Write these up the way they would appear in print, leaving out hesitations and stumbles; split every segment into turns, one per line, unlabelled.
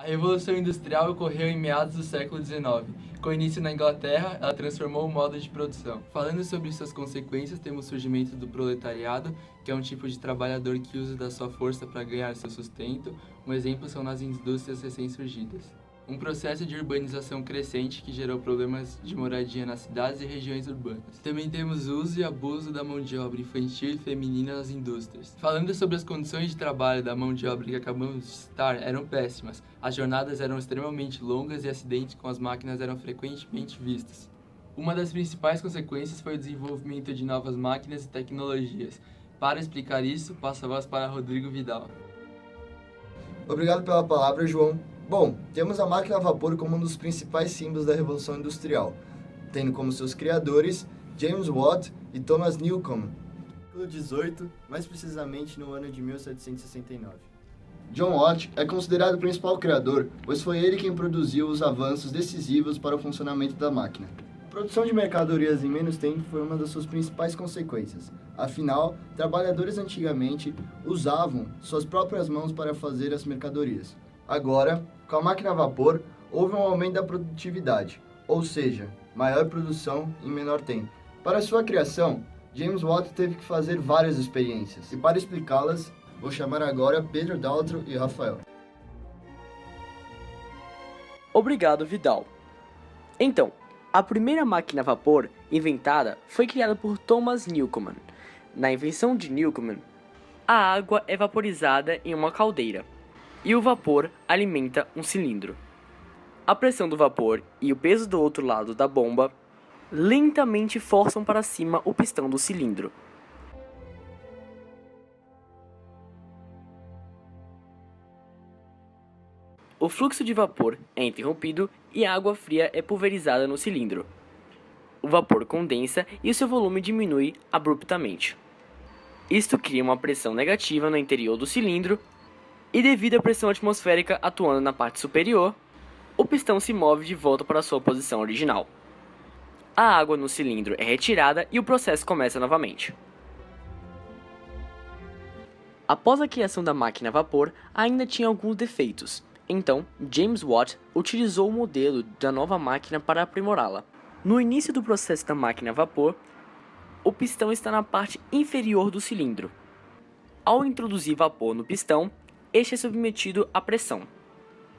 A Revolução Industrial ocorreu em meados do século XIX. Com início na Inglaterra, ela transformou o modo de produção. Falando sobre suas consequências, temos o surgimento do proletariado, que é um tipo de trabalhador que usa da sua força para ganhar seu sustento. Um exemplo são nas indústrias recém-surgidas. Um processo de urbanização crescente que gerou problemas de moradia nas cidades e regiões urbanas. Também temos o uso e abuso da mão de obra infantil e feminina nas indústrias. Falando sobre as condições de trabalho da mão de obra que acabamos de citar, eram péssimas. As jornadas eram extremamente longas e acidentes com as máquinas eram frequentemente vistos. Uma das principais consequências foi o desenvolvimento de novas máquinas e tecnologias. Para explicar isso, passo a voz para Rodrigo Vidal.
Obrigado pela palavra, João. Bom, temos a máquina a vapor como um dos principais símbolos da Revolução Industrial, tendo como seus criadores James Watt e Thomas Newcomen, no século XVIII, mais precisamente no ano de 1769. John Watt é considerado o principal criador, pois foi ele quem produziu os avanços decisivos para o funcionamento da máquina. A produção de mercadorias em menos tempo foi uma das suas principais consequências. Afinal, trabalhadores antigamente usavam suas próprias mãos para fazer as mercadorias. Agora, com a máquina a vapor, houve um aumento da produtividade, ou seja, maior produção em menor tempo. Para sua criação, James Watt teve que fazer várias experiências, e para explicá-las, vou chamar agora Pedro Daltro e Rafael.
Obrigado, Vidal. Então, a primeira máquina a vapor inventada foi criada por Thomas Newcomen. Na invenção de Newcomen, a água é vaporizada em uma caldeira e o vapor alimenta um cilindro. A pressão do vapor e o peso do outro lado da bomba lentamente forçam para cima o pistão do cilindro. O fluxo de vapor é interrompido e a água fria é pulverizada no cilindro. O vapor condensa e o seu volume diminui abruptamente. Isto cria uma pressão negativa no interior do cilindro e, devido à pressão atmosférica atuando na parte superior, o pistão se move de volta para sua posição original. A água no cilindro é retirada e o processo começa novamente. Após a criação da máquina a vapor, ainda tinha alguns defeitos. Então, James Watt utilizou o modelo da nova máquina para aprimorá-la. No início do processo da máquina a vapor, o pistão está na parte inferior do cilindro. Ao introduzir vapor no pistão, este é submetido à pressão.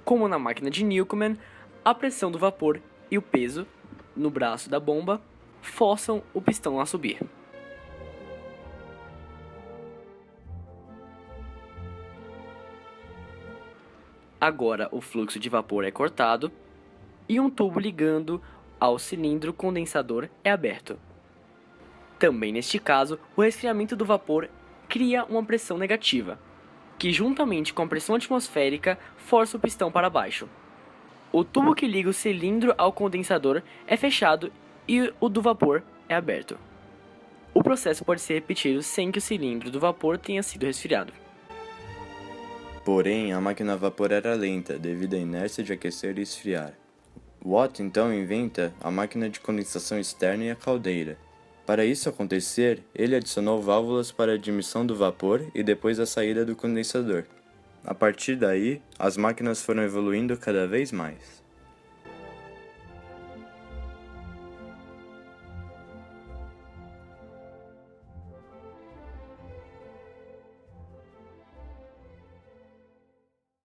Como na máquina de Newcomen, a pressão do vapor e o peso no braço da bomba forçam o pistão a subir. Agora o fluxo de vapor é cortado e um tubo ligando ao cilindro condensador é aberto. Também neste caso, o resfriamento do vapor cria uma pressão negativa, que juntamente com a pressão atmosférica força o pistão para baixo. O tubo que liga o cilindro ao condensador é fechado e o do vapor é aberto. O processo pode ser repetido sem que o cilindro do vapor tenha sido resfriado.
Porém, a máquina a vapor era lenta devido à inércia de aquecer e esfriar. Watt então inventa a máquina de condensação externa e a caldeira. Para isso acontecer, ele adicionou válvulas para a admissão do vapor e depois a saída do condensador. A partir daí, as máquinas foram evoluindo cada vez mais.